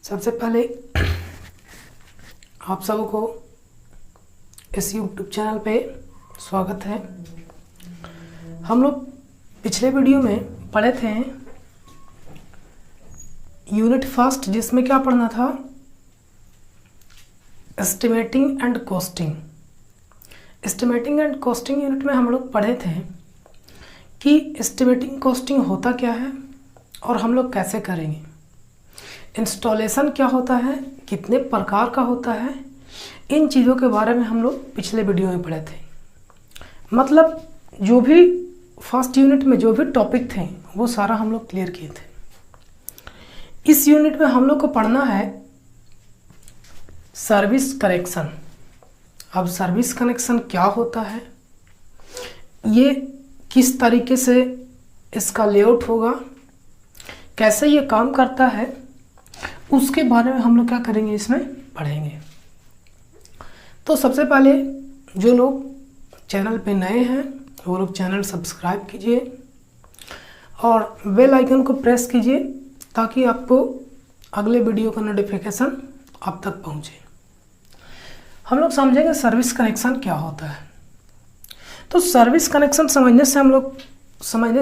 सबसे पहले आप सबको इस YouTube चैनल पे स्वागत है। हम लोग पिछले वीडियो में पढ़े थे यूनिट फर्स्ट, जिसमें क्या पढ़ना था, estimating and costing. Estimating and costing unit में हम लोग पढ़े थे कि एस्टिमेटिंग कॉस्टिंग होता क्या है और हम लोग कैसे करेंगे, इंस्टॉलेशन क्या होता है, कितने प्रकार का होता है, इन चीज़ों के बारे में हम लोग पिछले वीडियो में पढ़े थे। मतलब जो भी फर्स्ट यूनिट में जो भी टॉपिक थे वो सारा हम लोग क्लियर किए थे। इस यूनिट में हम लोग को पढ़ना है सर्विस कनेक्शन। अब सर्विस कनेक्शन क्या होता है, ये किस तरीके से इसका लेआउट होगा, कैसे ये काम करता है, उसके बारे में हम लोग क्या करेंगे, इसमें पढ़ेंगे। तो सबसे पहले जो लोग चैनल पे नए हैं वो लोग चैनल सब्सक्राइब कीजिए और बेल आइकन को प्रेस कीजिए ताकि आपको अगले वीडियो का नोटिफिकेशन आप तक पहुंचे। हम लोग समझेंगे सर्विस कनेक्शन क्या होता है। तो सर्विस कनेक्शन समझने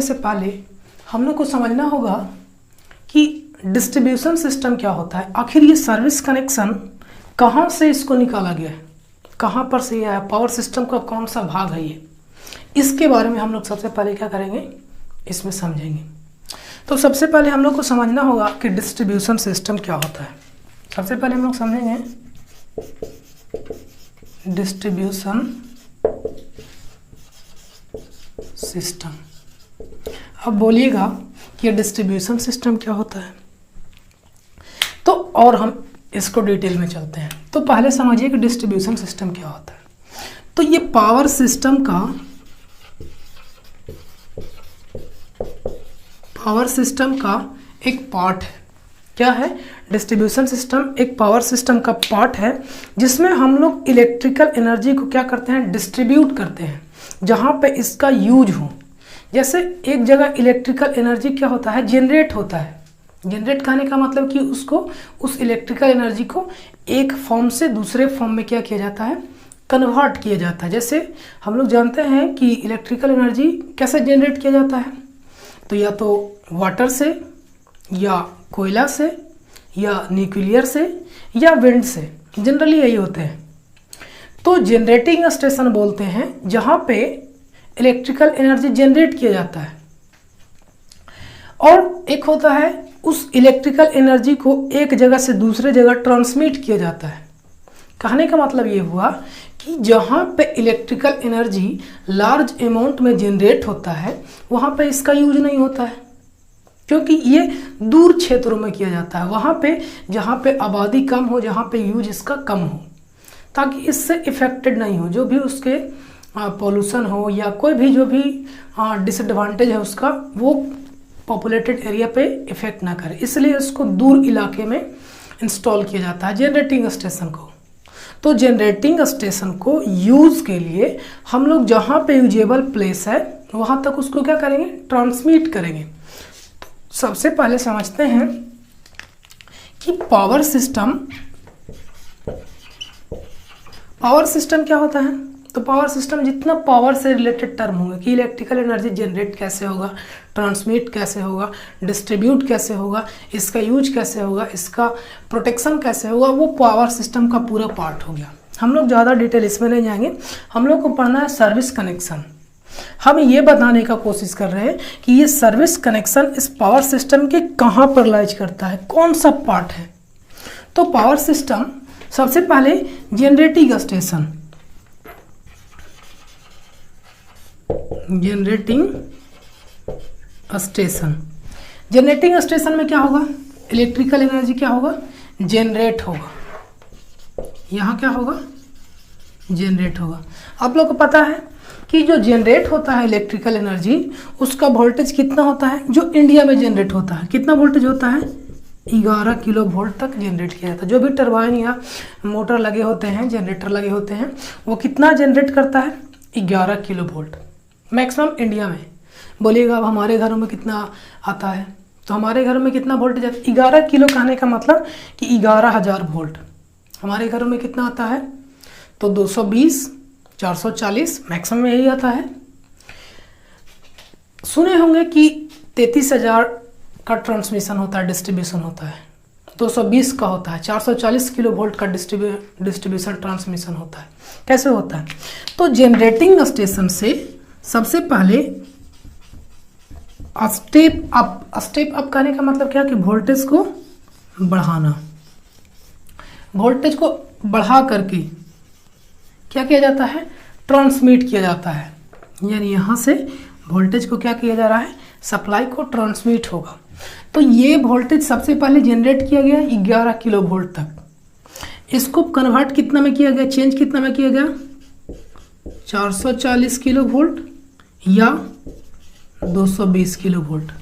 से पहले हम लोग को समझना होगा कि डिस्ट्रीब्यूशन सिस्टम क्या होता है। आखिर ये सर्विस कनेक्शन कहाँ से इसको निकाला गया है, कहाँ पर से ये आया, पावर सिस्टम का कौन सा भाग है ये, इसके बारे में हम लोग सबसे पहले क्या करेंगे, इसमें समझेंगे। तो सबसे पहले हम लोग को समझना होगा कि डिस्ट्रीब्यूशन सिस्टम क्या होता है। सबसे पहले हम लोग समझेंगे डिस्ट्रीब्यूशन सिस्टम। अब बोलिएगा कि डिस्ट्रीब्यूशन सिस्टम क्या होता है, तो और हम इसको डिटेल में चलते हैं। तो पहले समझिए कि डिस्ट्रीब्यूशन सिस्टम क्या होता है। तो ये पावर सिस्टम का एक पार्ट है। क्या है, डिस्ट्रीब्यूशन सिस्टम एक पावर सिस्टम का पार्ट है जिसमें हम लोग इलेक्ट्रिकल एनर्जी को क्या करते हैं, डिस्ट्रीब्यूट करते हैं जहाँ पे इसका यूज हो। जैसे एक जगह इलेक्ट्रिकल एनर्जी क्या होता है, जनरेट होता है। जनरेट करने का मतलब कि उस इलेक्ट्रिकल एनर्जी को एक फॉर्म से दूसरे फॉर्म में क्या किया जाता है, कन्वर्ट किया जाता है। जैसे हम लोग जानते हैं कि इलेक्ट्रिकल एनर्जी कैसे जनरेट किया जाता है, तो या तो वाटर से या कोयला से या न्यूक्लियर से या विंड से, जनरली यही होते हैं। तो जनरेटिंग स्टेशन बोलते हैं जहाँ पे इलेक्ट्रिकल एनर्जी जनरेट किया जाता है। और एक होता है उस इलेक्ट्रिकल एनर्जी को एक जगह से दूसरे जगह ट्रांसमिट किया जाता है। कहने का मतलब ये हुआ कि जहाँ पे इलेक्ट्रिकल एनर्जी लार्ज अमाउंट में जनरेट होता है वहाँ पे इसका यूज नहीं होता है, क्योंकि ये दूर क्षेत्रों में किया जाता है। वहाँ पे जहाँ पे आबादी कम हो, जहाँ पे यूज इसका कम हो, ताकि इससे इफेक्टेड नहीं हो, जो भी उसके पॉल्यूशन हो या कोई भी जो भी डिसएडवांटेज है उसका, वो पॉपुलेटेड एरिया पे इफेक्ट ना करे। इसलिए इसको दूर इलाके में इंस्टॉल किया जाता है जनरेटिंग स्टेशन को। तो जनरेटिंग स्टेशन को यूज़ के लिए हम लोग जहाँ पे यूजेबल प्लेस है वहाँ तक उसको क्या करेंगे, ट्रांसमिट करेंगे। तो सबसे पहले समझते हैं कि पावर सिस्टम क्या होता है। तो पावर सिस्टम जितना पावर से रिलेटेड टर्म होंगे कि इलेक्ट्रिकल एनर्जी जनरेट कैसे होगा, ट्रांसमिट कैसे होगा, डिस्ट्रीब्यूट कैसे होगा, इसका यूज कैसे होगा, इसका प्रोटेक्शन कैसे होगा, वो पावर सिस्टम का पूरा पार्ट हो गया। हम लोग ज़्यादा डिटेल इसमें नहीं जाएंगे। हम लोग को पढ़ना है सर्विस कनेक्शन। हम ये बताने का कोशिश कर रहे हैं कि ये सर्विस कनेक्शन इस पावर सिस्टम के कहाँ पर लाइज करता है, कौन सा पार्ट है। तो पावर सिस्टम सबसे पहले जनरेटिंग स्टेशन में क्या होगा, इलेक्ट्रिकल एनर्जी क्या होगा, जनरेट होगा। यहाँ क्या होगा, जनरेट होगा। आप लोग को पता है कि जो जनरेट होता है इलेक्ट्रिकल एनर्जी, उसका वोल्टेज कितना होता है, जो इंडिया में जनरेट होता है कितना वोल्टेज होता है, 11 किलो वोल्ट तक जनरेट किया जाता है। जो भी टरबाइन या मोटर लगे होते हैं, जनरेटर लगे होते हैं, वो कितना जनरेट करता है, 11 किलो वोल्ट मैक्सिमम इंडिया में। बोलिएगा अब हमारे घरों में कितना आता है, तो हमारे घरों में कितना वोल्टेज आता है? 11 किलो कहने का मतलब कि 11,000 वोल्ट हमारे घरों में कितना आता है? तो 220, 440 मैक्सिमम यही आता है। सुने होंगे कि 33,000 का ट्रांसमिशन होता है, डिस्ट्रीब्यूशन होता है, 220 का होता है, 440 किलो वोल्ट का डिस्ट्रीब्यूशन ट्रांसमिशन होता है। कैसे होता है? तो जनरेटिंग स्टेशन से सबसे पहले स्टेप अप कहने का मतलब क्या कि वोल्टेज को बढ़ाना, वोल्टेज को बढ़ा करके क्या किया जाता है? ट्रांसमिट किया जाता है। यानी यहाँ से वोल्टेज को क्या किया जा रहा है? सप्लाई को ट्रांसमिट होगा। तो ये वोल्टेज सबसे पहले जनरेट किया गया 11 किलो वोल्ट तक। इसको कन्वर्ट कितना में किया गया? चेंज कितना में किया गया? 440 किलो वोल्ट या 220 किलो वोल्ट।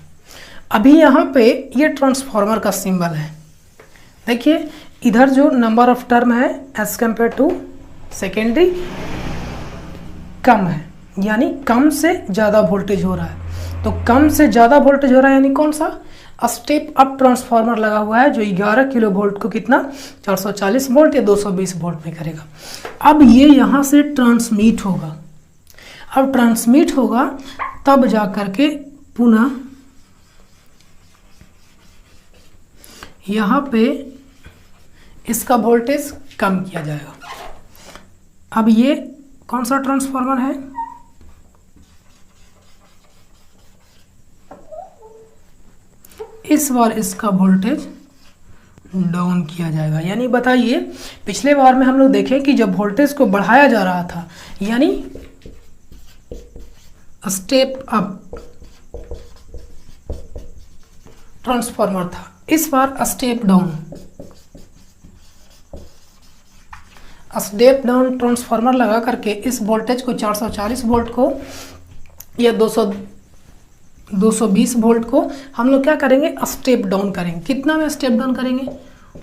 अभी यहाँ पे ये ट्रांसफार्मर का सिंबल है। देखिए इधर जो नंबर ऑफ टर्म है एज कम्पेयर टू सेकेंडरी कम है, यानी कम से ज़्यादा वोल्टेज हो रहा है। तो कम से ज़्यादा वोल्टेज हो रहा है यानी कौन सा? स्टेप अप ट्रांसफार्मर लगा हुआ है जो 11 किलो वोल्ट को कितना 440 वोल्ट या 220 वोल्ट में करेगा। अब ये यहाँ से ट्रांसमिट होगा। अब ट्रांसमिट होगा तब जा करके पुनः यहाँ पे इसका वोल्टेज कम किया जाएगा। अब ये कौन सा ट्रांसफार्मर है? इस बार इसका वोल्टेज डाउन किया जाएगा। यानी बताइए पिछले बार में हम लोग देखें कि जब वोल्टेज को बढ़ाया जा रहा था यानी स्टेप अप ट्रांसफार्मर था, इस बार स्टेप डाउन ट्रांसफार्मर लगा करके इस वोल्टेज को 440 वोल्ट को या 220 वोल्ट को हम लोग क्या करेंगे? स्टेप डाउन करेंगे। कितना में स्टेप डाउन करेंगे?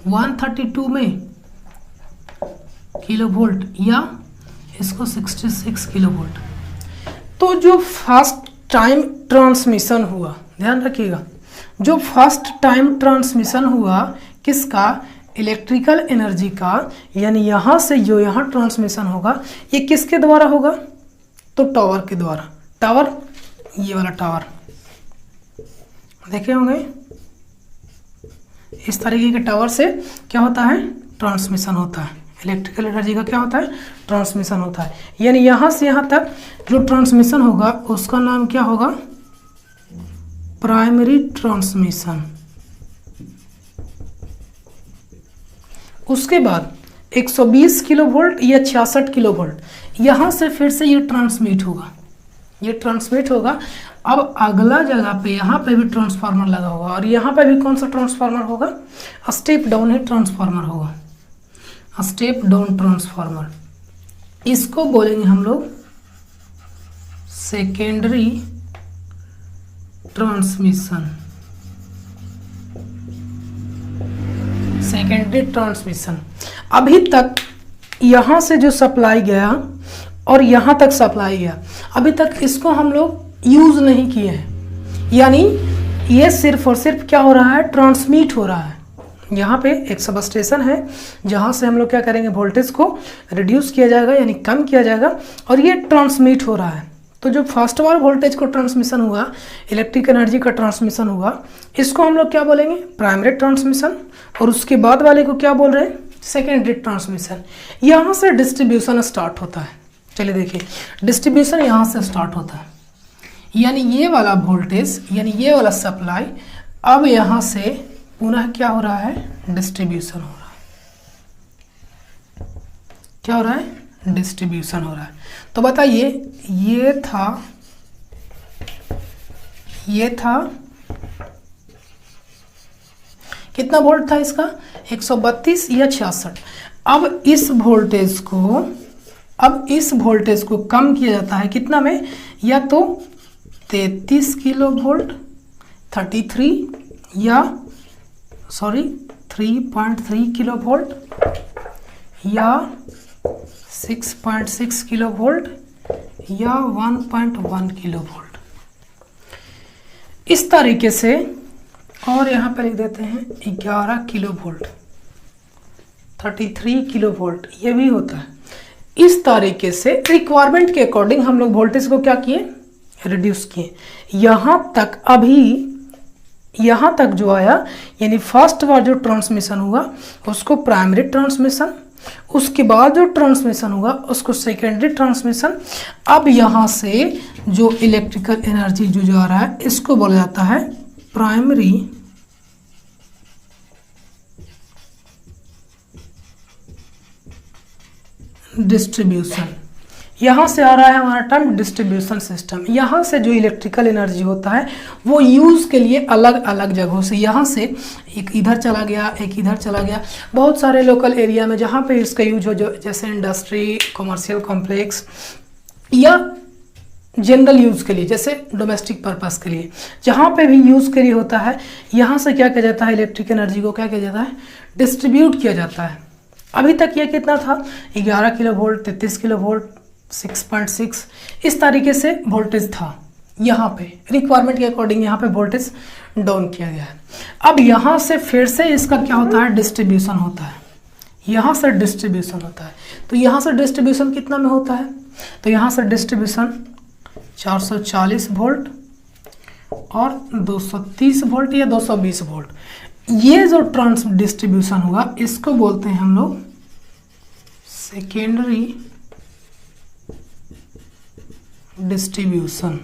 132 में किलो वोल्ट या इसको 66 किलो वोल्ट। तो जो फर्स्ट टाइम ट्रांसमिशन हुआ, ध्यान रखिएगा, जो फर्स्ट टाइम ट्रांसमिशन हुआ किसका? इलेक्ट्रिकल एनर्जी का, यानी यहाँ से जो यहाँ ट्रांसमिशन होगा ये किसके द्वारा होगा? तो टावर के द्वारा। टावर, ये वाला टावर देखे होंगे, इस तरीके के टावर से क्या होता है? ट्रांसमिशन होता है। इलेक्ट्रिकल एनर्जी का क्या होता है? ट्रांसमिशन होता है। यानी यहाँ से यहाँ तक जो ट्रांसमिशन होगा उसका नाम क्या होगा? Primary transmission. उसके बाद 120 किलो वोल्ट या 66 किलो वोल्ट यहाँ से फिर से ये ट्रांसमिट होगा, ये ट्रांसमिट होगा। अब अगला जगह पे यहाँ पे भी ट्रांसफार्मर लगा होगा और यहाँ पे भी कौन सा ट्रांसफार्मर होगा? स्टेप डाउन ही ट्रांसफार्मर होगा, स्टेप डाउन ट्रांसफार्मर। इसको बोलेंगे हम लोग सेकेंडरी ट्रांसमिशन। Secondary transmission. अभी तक यहाँ से जो सप्लाई गया और यहाँ तक सप्लाई गया, अभी तक इसको हम लोग यूज़ नहीं किए हैं। यानी ये सिर्फ और सिर्फ क्या हो रहा है? ट्रांसमिट हो रहा है। यहाँ पे एक सब स्टेशन है जहाँ से हम लोग क्या करेंगे? वोल्टेज को रिड्यूस किया जाएगा यानी कम किया जाएगा और ये ट्रांसमिट हो रहा है। तो जो फर्स्ट बार वोल्टेज को ट्रांसमिशन हुआ, इलेक्ट्रिक एनर्जी का ट्रांसमिशन हुआ, इसको हम लोग क्या बोलेंगे? Primary transmission. और उसके बाद वाले को क्या बोल रहे हैं? Secondary transmission. यहाँ से डिस्ट्रीब्यूशन स्टार्ट होता है। चलिए देखिए, डिस्ट्रीब्यूशन यहाँ से स्टार्ट होता है, यानी ये वाला वोल्टेज यानी ये वाला सप्लाई अब यहाँ से पुनः क्या हो रहा है? डिस्ट्रीब्यूशन हो रहा है। क्या हो रहा है? डिस्ट्रीब्यूशन हो रहा है। तो बताइए ये था कितना वोल्ट था इसका? 132 या 66। अब इस वोल्टेज को कम किया जाता है कितना में? या तो 33 किलो वोल्ट 3.3 किलो वोल्ट या 6.6 किलो वोल्ट या 1.1 किलो वोल्ट। इस तरीके से और यहाँ पे लिख देते हैं 11 किलो वोल्ट, 33 किलो वोल्ट, ये भी होता है। इस तरीके से रिक्वायरमेंट के अकॉर्डिंग हम लोग वोल्टेज को क्या किए, रिड्यूस किए। यहाँ तक जो आया, यानी फर्स्ट बार जो ट्रांसमिशन हुआ उसको प्राइमरी ट्रांसमिशन, उसके बाद जो ट्रांसमिशन हुआ उसको सेकेंडरी ट्रांसमिशन। अब यहाँ से जो इलेक्ट्रिकल एनर्जी जो जा रहा है इसको बोला जाता है प्राइमरी डिस्ट्रीब्यूशन। यहाँ से आ रहा है हमारा टर्म डिस्ट्रीब्यूशन सिस्टम। यहाँ से जो इलेक्ट्रिकल एनर्जी होता है वो यूज़ के लिए अलग अलग जगहों से, यहाँ से एक इधर चला गया, एक इधर चला गया। बहुत सारे लोकल एरिया में जहाँ पे इसका यूज हो, जो जैसे इंडस्ट्री, कमर्शियल कॉम्प्लेक्स या जनरल यूज़ के लिए, जैसे डोमेस्टिक पर्पस के लिए, जहाँ पे भी यूज़ के लिए होता है, यहाँ से क्या किया जाता है, इलेक्ट्रिक एनर्जी को क्या किया जाता है, डिस्ट्रीब्यूट किया जाता है। अभी तक ये कितना था, 11 किलो वोल्ट, 33 किलो वोल्ट, 6.6, इस तरीके से वोल्टेज था। यहाँ पे रिक्वायरमेंट के अकॉर्डिंग यहाँ पे वोल्टेज डाउन किया गया है। अब यहाँ से फिर से इसका क्या होता है, डिस्ट्रीब्यूशन होता है। यहाँ से डिस्ट्रीब्यूशन होता है, तो यहाँ से डिस्ट्रीब्यूशन कितना में होता है, तो यहाँ से डिस्ट्रीब्यूशन 440 वोल्ट और 230 वोल्ट या 220 वोल्ट। ये जो ट्रांस डिस्ट्रीब्यूशन हुआ इसको बोलते हैं हम लोग सेकेंडरी डिस्ट्रीब्यूशन।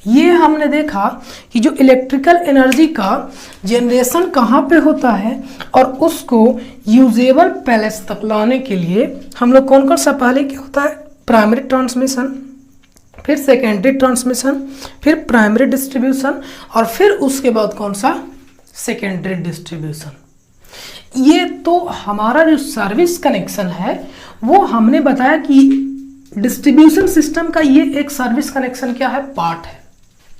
ये हमने देखा कि जो इलेक्ट्रिकल एनर्जी का जनरेशन कहाँ पे होता है और उसको यूजेबल पैलेस तक लाने के लिए हम लोग कौन सा पहले क्या होता है, प्राइमरी ट्रांसमिशन, फिर सेकेंडरी ट्रांसमिशन, फिर प्राइमरी डिस्ट्रीब्यूशन और फिर उसके बाद कौन सा, सेकेंडरी डिस्ट्रीब्यूशन। ये तो हमारा जो सर्विस कनेक्शन है वो हमने बताया कि डिस्ट्रीब्यूशन सिस्टम का ये एक सर्विस कनेक्शन क्या है, पार्ट है।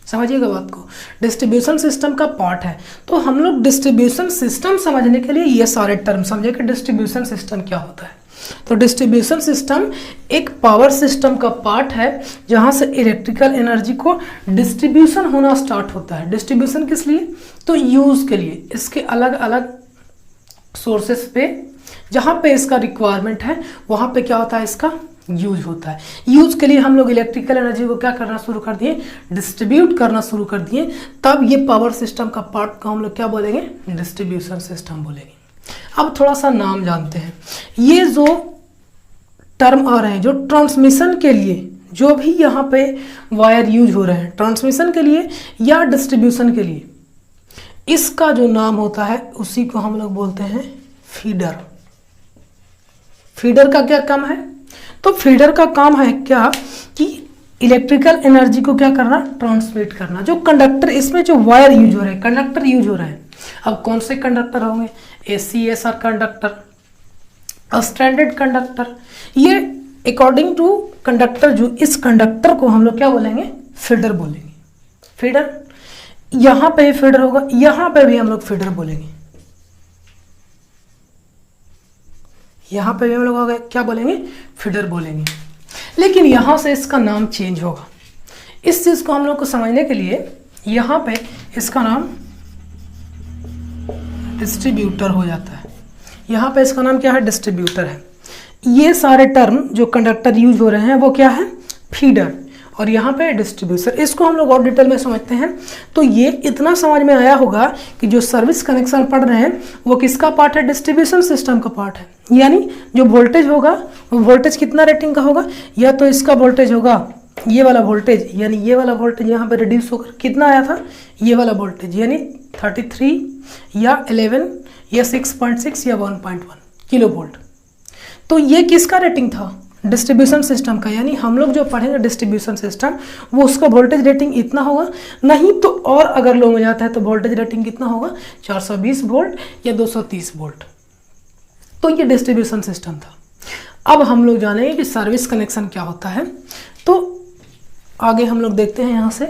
समझिएगा बात को, डिस्ट्रीब्यूशन सिस्टम का पार्ट है। तो हम लोग डिस्ट्रीब्यूशन सिस्टम समझने के लिए ये सारे टर्म समझे कि डिस्ट्रीब्यूशन सिस्टम क्या होता है। तो डिस्ट्रीब्यूशन सिस्टम एक पावर सिस्टम का पार्ट है जहाँ से इलेक्ट्रिकल एनर्जी को डिस्ट्रीब्यूशन होना स्टार्ट होता है। डिस्ट्रीब्यूशन किस लिए, तो यूज़ के लिए, इसके अलग अलग सोर्सेस पे जहाँ पे इसका रिक्वायरमेंट है वहाँ पे क्या होता है, इसका यूज होता है। यूज के लिए हम लोग इलेक्ट्रिकल एनर्जी को क्या करना शुरू कर दिए, डिस्ट्रीब्यूट करना शुरू कर दिए। तब ये पावर सिस्टम का पार्ट को हम लोग क्या बोलेंगे, डिस्ट्रीब्यूशन सिस्टम बोलेंगे। अब थोड़ा सा नाम जानते हैं। ये जो टर्म आ रहे हैं, जो ट्रांसमिशन के लिए जो भी यहाँ पे वायर यूज हो रहे हैं, ट्रांसमिशन के लिए या डिस्ट्रीब्यूशन के लिए, इसका जो नाम होता है उसी को हम लोग बोलते हैं फीडर। फीडर का क्या काम है, तो फीडर का काम है क्या कि इलेक्ट्रिकल एनर्जी को क्या करना, ट्रांसमिट करना। जो कंडक्टर, इसमें जो वायर यूज हो रहे हैं, कंडक्टर यूज हो रहे हैं। अब कौन से कंडक्टर होंगे, ACSR कंडक्टर, स्टैंडर्ड कंडक्टर। ये अकॉर्डिंग टू कंडक्टर, जो इस कंडक्टर को हम लोग क्या बोलेंगे, फीडर बोलेंगे। फीडर, यहाँ पे फीडर होगा, यहाँ पे भी हम लोग फीडर बोलेंगे, यहाँ पे भी हम लोग क्या बोलेंगे, फीडर बोलेंगे। लेकिन यहाँ से इसका नाम चेंज होगा। इस चीज़ को हम लोग को समझने के लिए यहाँ पे इसका नाम डिस्ट्रीब्यूटर हो जाता है। यहाँ पे इसका नाम क्या है, डिस्ट्रीब्यूटर है। ये सारे टर्म जो कंडक्टर यूज हो रहे हैं वो क्या है, फीडर, और यहाँ पे डिस्ट्रीब्यूटर। इसको हम लोग और डिटेल में समझते हैं। तो ये इतना समझ में आया होगा कि जो सर्विस कनेक्शन पढ़ रहे हैं वो किसका पार्ट है, डिस्ट्रीब्यूशन सिस्टम का पार्ट है। यानी जो वोल्टेज होगा वो वोल्टेज कितना रेटिंग का होगा, या तो इसका वोल्टेज होगा ये वाला वोल्टेज, यानी ये वाला वोल्टेज यहाँ पे रिड्यूस होकर कितना आया था, ये वाला वोल्टेज, यानी 33 या 11 या 6.6 या 1.1 किलो वोल्ट। तो ये किसका रेटिंग था, डिस्ट्रीब्यूशन सिस्टम का। यानी हम लोग जो पढ़ेंगे डिस्ट्रीब्यूशन सिस्टम, वो उसका वोल्टेज रेटिंग इतना होगा। नहीं तो और अगर लो में जाता है तो वोल्टेज रेटिंग कितना होगा, 420 वोल्ट या 230 वोल्ट। तो ये डिस्ट्रीब्यूशन सिस्टम था। अब हम लोग जानेंगे कि सर्विस कनेक्शन क्या होता है। तो आगे हम लोग देखते हैं यहाँ से।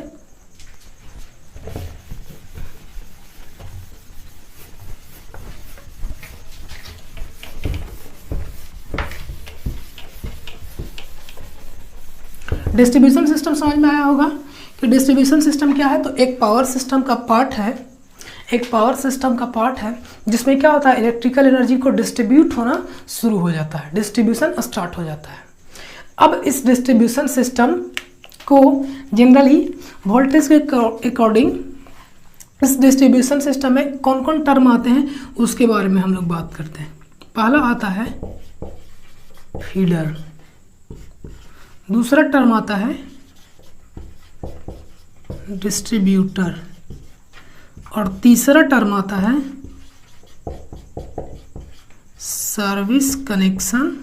डिस्ट्रीब्यूशन सिस्टम समझ में आया होगा कि डिस्ट्रीब्यूशन सिस्टम क्या है, तो एक पावर सिस्टम का पार्ट है। एक पावर सिस्टम का पार्ट है जिसमें क्या होता है, इलेक्ट्रिकल एनर्जी को डिस्ट्रीब्यूट होना शुरू हो जाता है, डिस्ट्रीब्यूशन स्टार्ट हो जाता है। अब इस डिस्ट्रीब्यूशन सिस्टम को जनरली वोल्टेज के अकॉर्डिंग इस डिस्ट्रीब्यूशन सिस्टम में कौन कौन टर्म आते हैं उसके बारे में हम लोग बात करते हैं। पहला आता है फीडर, दूसरा टर्म आता है डिस्ट्रीब्यूटर और तीसरा टर्म आता है सर्विस कनेक्शन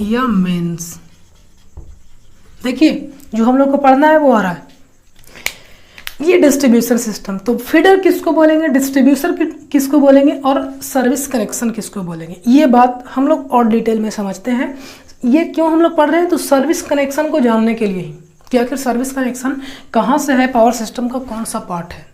या मेंस। देखिए जो हम लोग को पढ़ना है वो आ रहा है, ये डिस्ट्रीब्यूशन सिस्टम। तो फीडर किसको बोलेंगे, डिस्ट्रीब्यूटर किसको बोलेंगे और सर्विस कनेक्शन किसको बोलेंगे, ये बात हम लोग और डिटेल में समझते हैं। ये क्यों हम लोग पढ़ रहे हैं, तो सर्विस कनेक्शन को जानने के लिए ही कि आखिर सर्विस कनेक्शन कहाँ से है, पावर सिस्टम का कौन सा पार्ट है।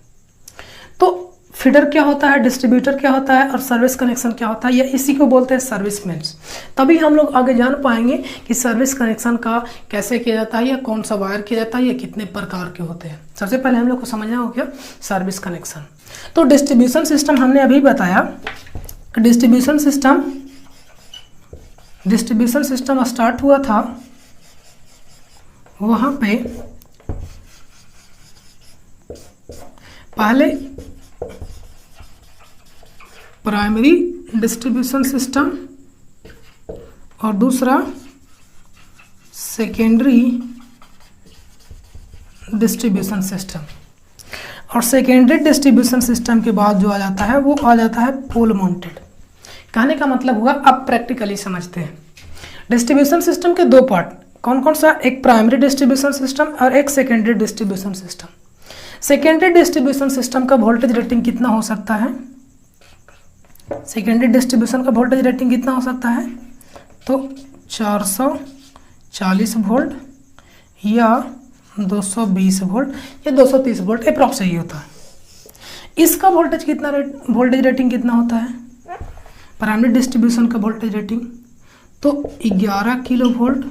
तो फीडर क्या होता है, डिस्ट्रीब्यूटर क्या होता है और सर्विस कनेक्शन क्या होता है, या इसी को बोलते हैं सर्विस मेंस। तभी हम लोग आगे जान पाएंगे कि सर्विस कनेक्शन का कैसे किया जाता है या कौन सा वायर किया जाता है या कितने प्रकार के होते हैं। सबसे पहले हम लोग को समझना होगा सर्विस कनेक्शन। तो डिस्ट्रीब्यूशन सिस्टम हमने अभी बताया, डिस्ट्रीब्यूशन सिस्टम स्टार्ट हुआ था, वहाँ पे पहले प्राइमरी डिस्ट्रीब्यूशन सिस्टम और दूसरा सेकेंडरी डिस्ट्रीब्यूशन सिस्टम। और सेकेंडरी डिस्ट्रीब्यूशन सिस्टम के बाद जो आ जाता है वो आ जाता है पोल माउंटेड। कहने का मतलब हुआ, अब प्रैक्टिकली समझते हैं। डिस्ट्रीब्यूशन सिस्टम के दो पार्ट कौन कौन सा, एक प्राइमरी डिस्ट्रीब्यूशन सिस्टम और एक secondary distribution system. Secondary distribution system का वोल्टेज रेटिंग कितना हो सकता है, सेकेंडरी डिस्ट्रीब्यूशन का वोल्टेज रेटिंग कितना हो सकता है, तो 440 वोल्ट या 220 वोल्ट या 230 वोल्ट अप्रॉक्स यही होता है। इसका वोल्टेज कितना वोल्टेज रेटिंग कितना होता है, प्राइमरी डिस्ट्रीब्यूशन का वोल्टेज रेटिंग तो 11 किलो वोल्ट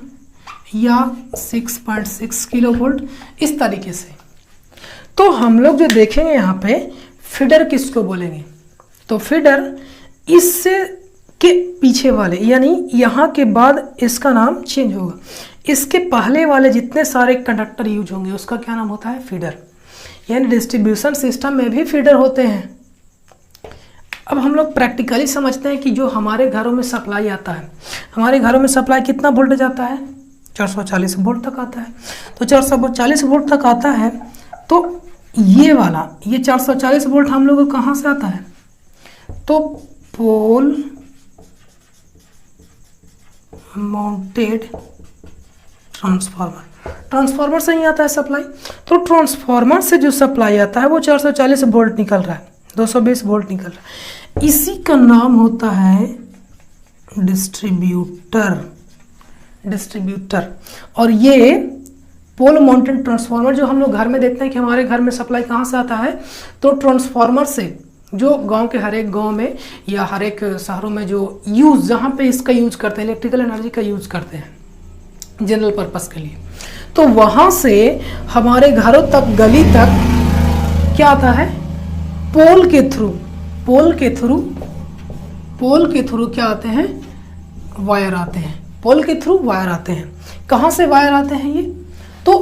या 6.6 किलो वोल्ट, इस तरीके से। तो हम लोग जो देखेंगे यहाँ पे फीडर किसको बोलेंगे, तो फीडर इससे के पीछे वाले, यानी यहाँ के बाद इसका नाम चेंज होगा, इसके पहले वाले जितने सारे कंडक्टर यूज होंगे उसका क्या नाम होता है, फीडर। यानी डिस्ट्रीब्यूशन सिस्टम में भी फीडर होते हैं। अब हम लोग प्रैक्टिकली समझते हैं कि जो हमारे घरों में सप्लाई आता है, हमारे घरों में सप्लाई कितना वोल्टेज आता है, 440 वोल्ट तक आता है। तो 440 वोल्ट तक आता है, तो ये वाला, ये 440 वोल्ट हम लोग को कहाँ से आता है, तो पोल माउंटेड ट्रांसफार्मर से ही आता है सप्लाई। तो ट्रांसफार्मर से जो सप्लाई आता है वो 440 वोल्ट निकल रहा है, 220 वोल्ट निकल रहा है, इसी का नाम होता है डिस्ट्रीब्यूटर। और ये पोल माउंटेड ट्रांसफार्मर जो हम लोग घर में देखते हैं कि हमारे घर में सप्लाई कहाँ से आता है, तो ट्रांसफार्मर से, जो गांव के हर एक गांव में या हर एक शहरों में जो यूज़, जहाँ पे इसका यूज करते हैं, इलेक्ट्रिकल एनर्जी का यूज करते हैं जनरल पर्पस के लिए, तो वहाँ से हमारे घरों तक, गली तक क्या आता है, पोल के थ्रू क्या आते हैं, वायर आते हैं, पोल के थ्रू वायर आते हैं। कहाँ से वायर आते हैं ये, तो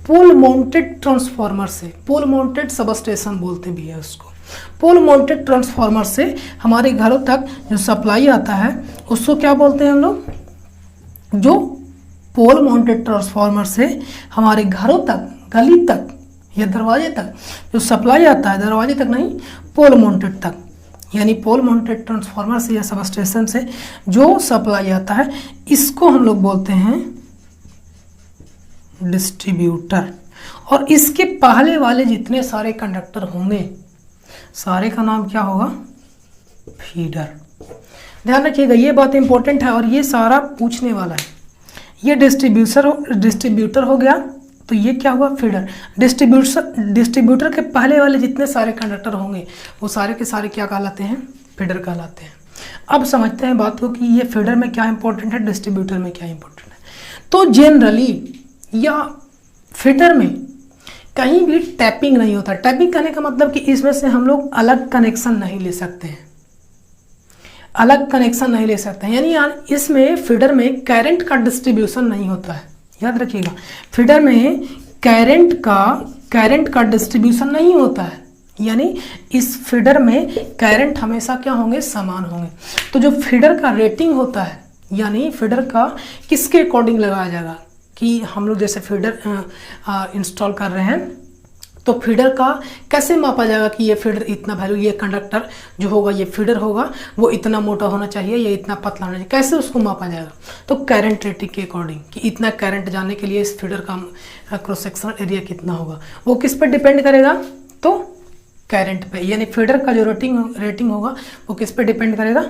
पोल माउंटेड ट्रांसफार्मर से, पोल माउंटेड सबस्टेशन बोलते भी है उसको। पोल माउंटेड ट्रांसफार्मर से हमारे घरों तक जो सप्लाई आता है उसको क्या बोलते हैं हम लोग, जो पोल माउंटेड ट्रांसफार्मर से हमारे घरों तक, गली तक या दरवाजे तक जो सप्लाई आता है, दरवाजे तक नहीं, पोल माउंटेड तक, यानी पोल माउंटेड ट्रांसफार्मर से या सबस्टेशन से जो सप्लाई आता है, इसको हम लोग बोलते हैं डिस्ट्रीब्यूटर। और इसके पहले वाले जितने सारे कंडक्टर होंगे सारे का नाम क्या होगा, फीडर। ध्यान रखिएगा, ये बात इंपॉर्टेंट है और ये सारा पूछने वाला है। ये डिस्ट्रीब्यूटर हो गया, तो ये क्या हुआ, फीडर। डिस्ट्रीब्यूटर के पहले वाले जितने सारे कंडक्टर होंगे वो सारे के सारे क्या कहलाते हैं, फीडर कहलाते हैं। अब समझते हैं बात को कि ये फीडर में क्या इंपॉर्टेंट है, डिस्ट्रीब्यूटर में क्या इंपॉर्टेंट है। तो जनरली या फीडर में कहीं भी टैपिंग नहीं होता। टैपिंग करने का मतलब कि इसमें से हम लोग अलग कनेक्शन नहीं ले सकते हैं, अलग कनेक्शन नहीं ले सकते हैं। यानी इसमें फीडर में करंट का डिस्ट्रीब्यूशन नहीं होता है, याद रखिएगा। फीडर में करंट का डिस्ट्रीब्यूशन नहीं होता है, यानी इस फीडर में करंट हमेशा क्या होंगे, समान होंगे। तो जो फीडर का रेटिंग होता है, यानी फीडर का किसके अकॉर्डिंग लगाया जाएगा, कि हम लोग जैसे फीडर इंस्टॉल कर रहे हैं तो फीडर का कैसे मापा जाएगा कि ये फीडर इतना वैल्यू, ये कंडक्टर जो होगा, ये फीडर होगा, वो इतना मोटा होना चाहिए, ये इतना पतला होना चाहिए, कैसे उसको मापा जाएगा। तो करंट रेटिंग के अकॉर्डिंग कि इतना करंट जाने के लिए इस फीडर का क्रॉस सेक्शनल एरिया कितना होगा, वो किस पर डिपेंड करेगा, तो करंट पे। यानी फीडर का जो रेटिंग होगा वो किस पे डिपेंड करेगा,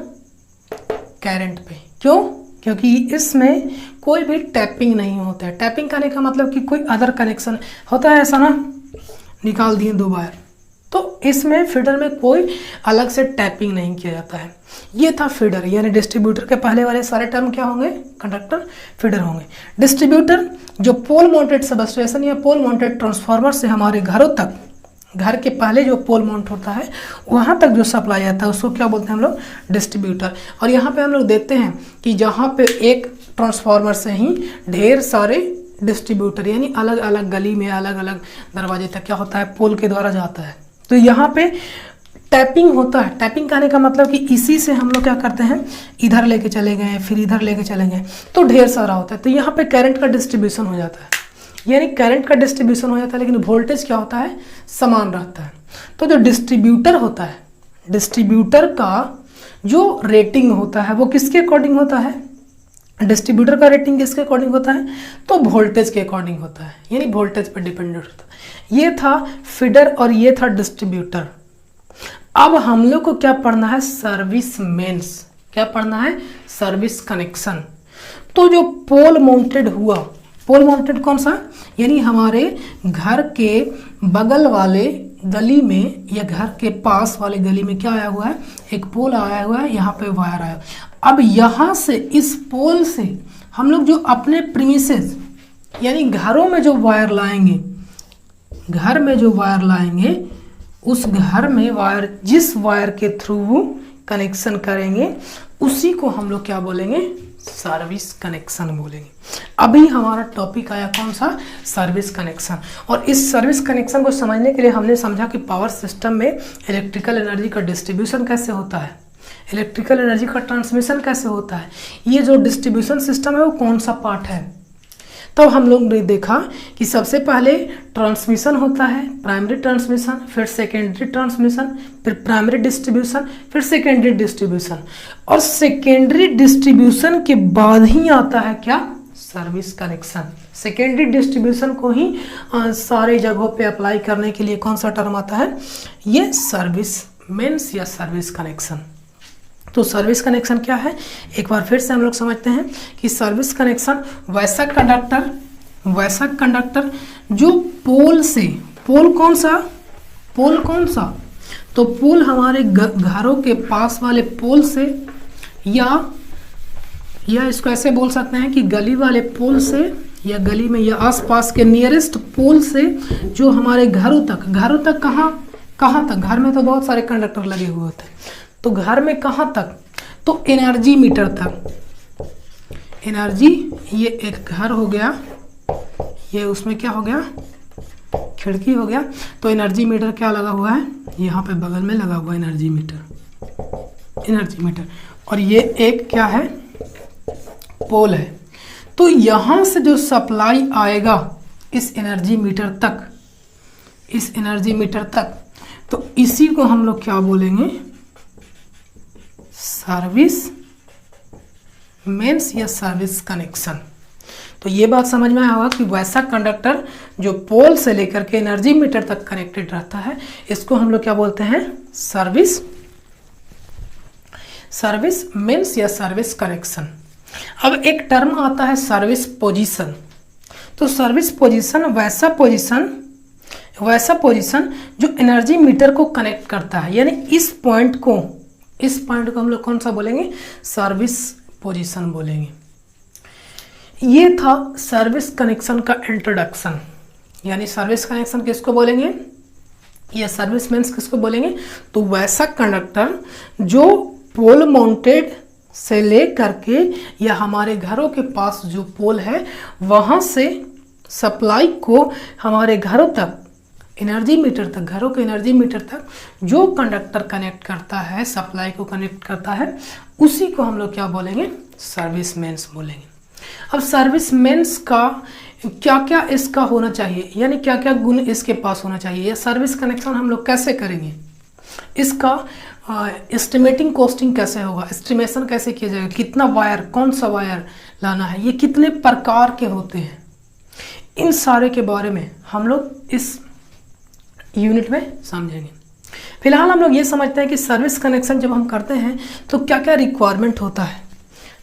करंट पे। क्यों? क्योंकि इसमें कोई भी टैपिंग नहीं होता है। टैपिंग करने का मतलब कि कोई अदर कनेक्शन होता है, ऐसा ना, निकाल दिए 2 वायर, तो इसमें फीडर में कोई अलग से टैपिंग नहीं किया जाता है। ये था फीडर, यानी डिस्ट्रीब्यूटर के पहले वाले सारे टर्म क्या होंगे, कंडक्टर, फीडर होंगे। डिस्ट्रीब्यूटर जो पोल माउंटेड सबस्टेशन या पोल माउंटेड ट्रांसफार्मर से हमारे घरों तक, घर के पहले जो पोल माउंट होता है वहाँ तक जो सप्लाई आता है उसको क्या बोलते हैं हम लोग, डिस्ट्रीब्यूटर। और यहाँ पे हम लोग देखते हैं कि जहाँ पे एक ट्रांसफार्मर से ही ढेर सारे डिस्ट्रीब्यूटर, यानी अलग अलग गली में अलग अलग दरवाजे तक क्या होता है, पोल के द्वारा जाता है। तो यहाँ पे टैपिंग होता है। टैपिंग करने का मतलब कि इसी से हम लोग क्या करते हैं, इधर लेके चले गए, फिर इधर लेके चले गए, तो ढेर सारा होता है। तो यहाँ पे करंट का डिस्ट्रीब्यूशन हो जाता है, यानी करंट का डिस्ट्रीब्यूशन हो जाता है, लेकिन वोल्टेज क्या होता है, समान रहता है। तो जो डिस्ट्रीब्यूटर होता है, डिस्ट्रीब्यूटर का जो रेटिंग होता है वो किसके अकॉर्डिंग होता है, डिस्ट्रीब्यूटर का रेटिंग किसके अकॉर्डिंग होता है, तो वोल्टेज के अकॉर्डिंग होता है, यानी वोल्टेज पर डिपेंडेंट होता है। ये था फीडर और ये था डिस्ट्रीब्यूटर। अब हम लोग को क्या पढ़ना है, सर्विस मेंस। क्या पढ़ना है, सर्विस कनेक्शन। तो जो पोल माउंटेड हुआ, पोल माउंटेड कौन सा, यानी हमारे घर के बगल वाले गली में या घर के पास वाले गली में क्या आया हुआ है, एक पोल आया हुआ है, यहाँ पे वायर आया। अब यहाँ से इस पोल से हम लोग जो अपने प्रीमिसेस यानी घरों में जो वायर लाएंगे, घर में जो वायर लाएंगे, उस घर में वायर, जिस वायर के थ्रू कनेक्शन करेंगे उसी को हम लोग क्या बोलेंगे, सर्विस कनेक्शन बोलेंगे। अभी हमारा टॉपिक आया कौन सा, सर्विस कनेक्शन। और इस सर्विस कनेक्शन को समझने के लिए हमने समझा कि पावर सिस्टम में इलेक्ट्रिकल एनर्जी का डिस्ट्रीब्यूशन कैसे होता है, इलेक्ट्रिकल एनर्जी का ट्रांसमिशन कैसे होता है, ये जो डिस्ट्रीब्यूशन सिस्टम है वो कौन सा पार्ट है। तो हम लोग ने देखा कि सबसे पहले ट्रांसमिशन होता है, प्राइमरी ट्रांसमिशन, फिर सेकेंडरी ट्रांसमिशन, फिर प्राइमरी डिस्ट्रीब्यूशन, फिर सेकेंडरी डिस्ट्रीब्यूशन। और सेकेंडरी डिस्ट्रीब्यूशन के बाद ही आता है क्या, सर्विस कनेक्शन। सेकेंडरी डिस्ट्रीब्यूशन को ही सारे जगहों पे अप्लाई करने के लिए कौन सा टर्म आता है, ये सर्विस मेंस या सर्विस कनेक्शन। तो सर्विस कनेक्शन क्या है, एक बार फिर से हम लोग समझते हैं कि सर्विस कनेक्शन वैसा कंडक्टर जो पोल से, पोल कौन सा, तो पोल हमारे घरों के पास वाले पोल से, या इसको ऐसे बोल सकते हैं कि गली वाले पोल से, या गली में या आसपास के नियरेस्ट पोल से जो हमारे घरों तक कहाँ तक, घर में तो बहुत सारे कंडक्टर लगे हुए होते हैं, तो घर में कहाँ तक, तो एनर्जी मीटर तक। एनर्जी, ये एक घर हो गया, ये उसमें क्या हो गया, खिड़की हो गया, तो एनर्जी मीटर क्या लगा हुआ है, यहाँ पे बगल में लगा हुआ है एनर्जी मीटर। और ये एक क्या है, पोल है। तो यहाँ से जो सप्लाई आएगा इस एनर्जी मीटर तक, तो इसी को हम लोग क्या बोलेंगे, सर्विस मेंस या सर्विस कनेक्शन। तो ये बात समझ में आया होगा कि वैसा कंडक्टर जो पोल से लेकर के एनर्जी मीटर तक कनेक्टेड रहता है, इसको हम लोग क्या बोलते हैं, सर्विस मेंस या सर्विस कनेक्शन। अब एक टर्म आता है सर्विस पोजीशन। तो सर्विस पोजीशन वैसा पोजीशन जो एनर्जी मीटर को कनेक्ट करता है, यानी इस पॉइंट को हम लोग कौन सा बोलेंगे, सर्विस पोजीशन बोलेंगे। ये था सर्विस कनेक्शन का इंट्रोडक्शन। यानी सर्विस कनेक्शन किसको बोलेंगे, या सर्विस मेंस किसको बोलेंगे, तो वैसा कंडक्टर जो पोल माउंटेड से ले करके या हमारे घरों के पास जो पोल है वहाँ से सप्लाई को हमारे घरों तक, एनर्जी मीटर तक, घरों के एनर्जी मीटर तक जो कंडक्टर कनेक्ट करता है, सप्लाई को कनेक्ट करता है, उसी को हम लोग क्या बोलेंगे, सर्विस मेंस बोलेंगे। अब सर्विस मेंस का क्या क्या इसका होना चाहिए, यानी क्या क्या गुण इसके पास होना चाहिए, या सर्विस कनेक्शन हम लोग कैसे करेंगे, इसका एस्टिमेटिंग कॉस्टिंग कैसे होगा, एस्टिमेशन कैसे किया जाएगा, कितना वायर, कौन सा वायर लाना है, ये कितने प्रकार के होते हैं, इन सारे के बारे में हम लोग इस यूनिट में समझेंगे। फिलहाल हम लोग ये समझते हैं कि सर्विस कनेक्शन जब हम करते हैं तो क्या क्या रिक्वायरमेंट होता है।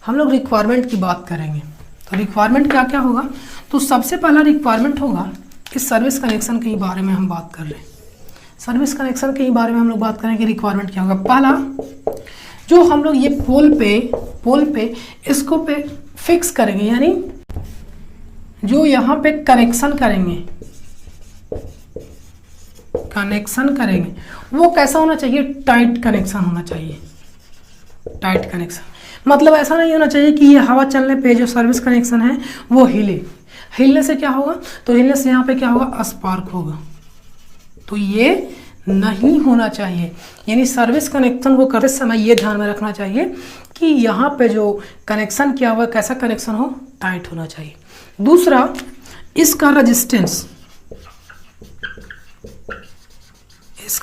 हम लोग रिक्वायरमेंट की बात करेंगे। तो रिक्वायरमेंट क्या क्या होगा, तो सबसे पहला रिक्वायरमेंट होगा, इस सर्विस कनेक्शन के बारे में हम बात कर रहे हैं, सर्विस कनेक्शन के बारे में हम लोग बात करेंगे। रिक्वायरमेंट क्या होगा, पहला जो हम लोग ये पोल पे इसको पे फिक्स करेंगे, यानी जो यहाँ पे कनेक्शन करेंगे वो कैसा होना चाहिए, टाइट कनेक्शन होना चाहिए। टाइट कनेक्शन मतलब ऐसा नहीं होना चाहिए कि ये हवा चलने पे जो सर्विस कनेक्शन है वो हिलने से क्या होगा, तो हिलने से यहाँ पे क्या होगा, स्पार्क होगा, तो ये नहीं होना चाहिए। यानी सर्विस कनेक्शन को करते समय ये ध्यान में रखना चाहिए कि यहाँ पे जो कनेक्शन किया हुआ कैसा कनेक्शन हो, टाइट होना चाहिए। दूसरा, इसका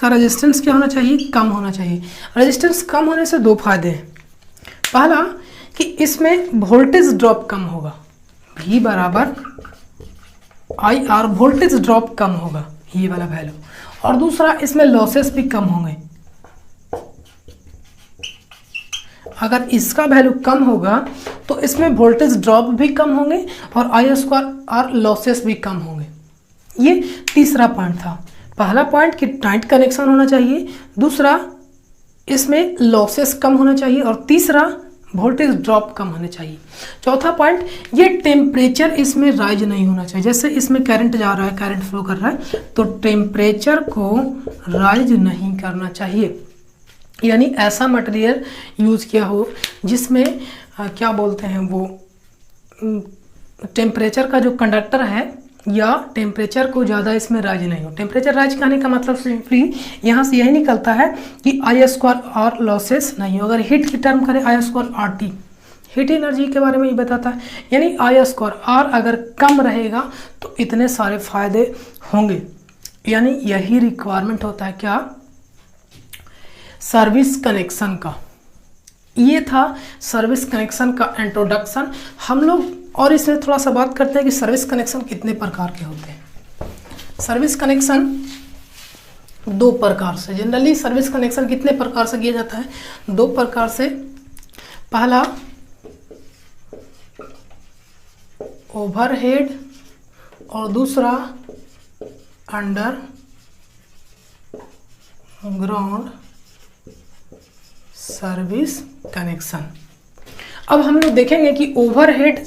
रेजिस्टेंस क्या होना चाहिए, कम होना चाहिए। रेजिस्टेंस कम होने से दो फायदे हैं। पहला कि इसमें वोल्टेज ड्रॉप कम होगा, V बराबर IR, वोल्टेज ड्रॉप कम होगा, ये वाला वैल्यू। और दूसरा, इसमें लॉसेस भी कम होंगे। अगर इसका वैल्यू कम होगा तो इसमें वोल्टेज ड्रॉप भी कम होंगे और I² लॉसेस भी कम होंगे। ये तीसरा पॉइंट था। पहला पॉइंट कि टाइट कनेक्शन होना चाहिए, दूसरा इसमें लॉसेस कम होना चाहिए, और तीसरा वोल्टेज ड्रॉप कम होने चाहिए। चौथा पॉइंट, ये टेम्परेचर इसमें राइज नहीं होना चाहिए। जैसे इसमें करंट जा रहा है, करंट फ्लो कर रहा है, तो टेम्परेचर को राइज नहीं करना चाहिए। यानी ऐसा मटेरियल यूज़ किया हो जिसमें क्या बोलते हैं वो, टेम्परेचर का जो कंडक्टर है या टेम्परेचर को ज़्यादा इसमें राइज नहीं हो। टेम्परेचर राइज करने का मतलब सिंपली यहाँ से यही निकलता है कि I² लॉसेस नहीं हो। अगर हीट की टर्म करें, I²RT, हीट एनर्जी के बारे में ये बताता है। यानी I² अगर कम रहेगा तो इतने सारे फायदे होंगे। यानी यही रिक्वायरमेंट होता है क्या, सर्विस कनेक्शन का। ये था सर्विस कनेक्शन का इंट्रोडक्शन। हम लोग और इसमें थोड़ा सा बात करते हैं कि सर्विस कनेक्शन कितने प्रकार के होते हैं। सर्विस कनेक्शन दो प्रकार से, जनरली सर्विस कनेक्शन कितने प्रकार से किया जाता है, दो प्रकार से। पहला ओवरहेड और दूसरा अंडर ग्राउंड सर्विस कनेक्शन। अब हम लोग देखेंगे कि ओवरहेड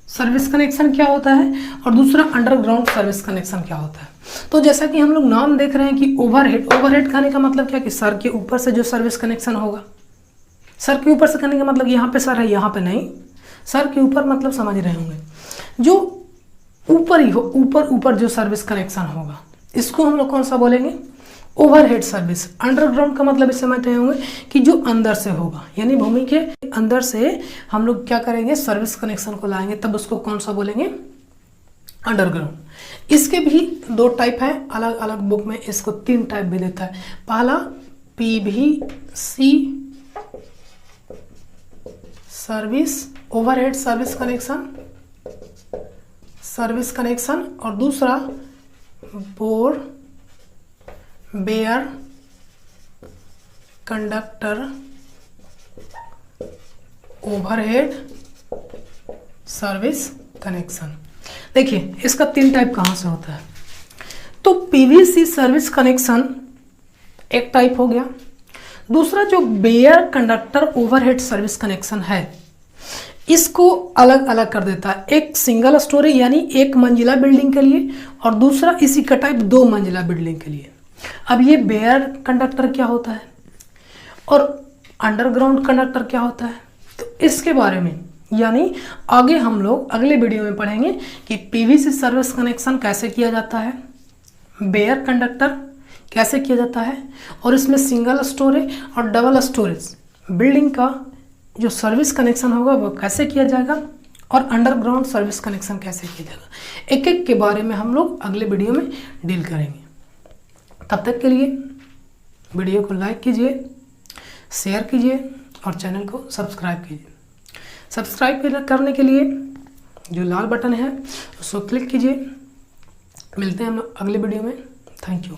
सर्विस कनेक्शन क्या होता है और दूसरा अंडरग्राउंड सर्विस कनेक्शन क्या होता है। तो जैसा कि हम लोग नाम देख रहे हैं कि ओवरहेड कहने का मतलब क्या कि सर के ऊपर से जो सर्विस कनेक्शन होगा। सर के ऊपर से कहने का मतलब यहाँ पे सर है, यहाँ पे नहीं, सर के ऊपर मतलब समझ रहे होंगे, जो ऊपर ही हो, ऊपर जो सर्विस कनेक्शन होगा, इसको हम लोग कौन सा बोलेंगे, ओवरहेड सर्विस। अंडरग्राउंड का मतलब इस समझ रहे होंगे कि जो अंदर से होगा, यानी भूमि के अंदर से हम लोग क्या करेंगे, सर्विस कनेक्शन को लाएंगे, तब उसको कौन सा बोलेंगे, अंडरग्राउंड। इसके भी दो टाइप है, अलग अलग बुक में इसको तीन टाइप भी देता है। पहला PVC service, overhead service connection, और दूसरा bore bare conductor overhead service connection. देखिए इसका तीन टाइप कहाँ से होता है। तो PVC सर्विस कनेक्शन एक टाइप हो गया। दूसरा जो bare conductor overhead service connection है, इसको अलग अलग कर देता है। एक सिंगल स्टोरी यानी एक मंजिला बिल्डिंग के लिए, और दूसरा इसी का टाइप 2 मंजिला बिल्डिंग के लिए। अब ये बेयर कंडक्टर क्या होता है और अंडरग्राउंड कंडक्टर क्या होता है, तो इसके बारे में यानी आगे हम लोग अगले वीडियो में पढ़ेंगे कि पीवीसी सर्विस कनेक्शन कैसे किया जाता है, बेयर कंडक्टर कैसे किया जाता है, और इसमें सिंगल स्टोरेज और डबल स्टोरेज बिल्डिंग का जो सर्विस कनेक्शन होगा वो कैसे किया जाएगा, और अंडरग्राउंड सर्विस कनेक्शन कैसे किया जाएगा। एक एक के बारे में हम लोग अगले वीडियो में डील करेंगे। तब तक के लिए वीडियो को लाइक कीजिए, शेयर कीजिए और चैनल को सब्सक्राइब कीजिए। सब्सक्राइब करने के लिए जो लाल बटन है उसको क्लिक कीजिए। मिलते हैं हम लोग अगले वीडियो में। Thank you.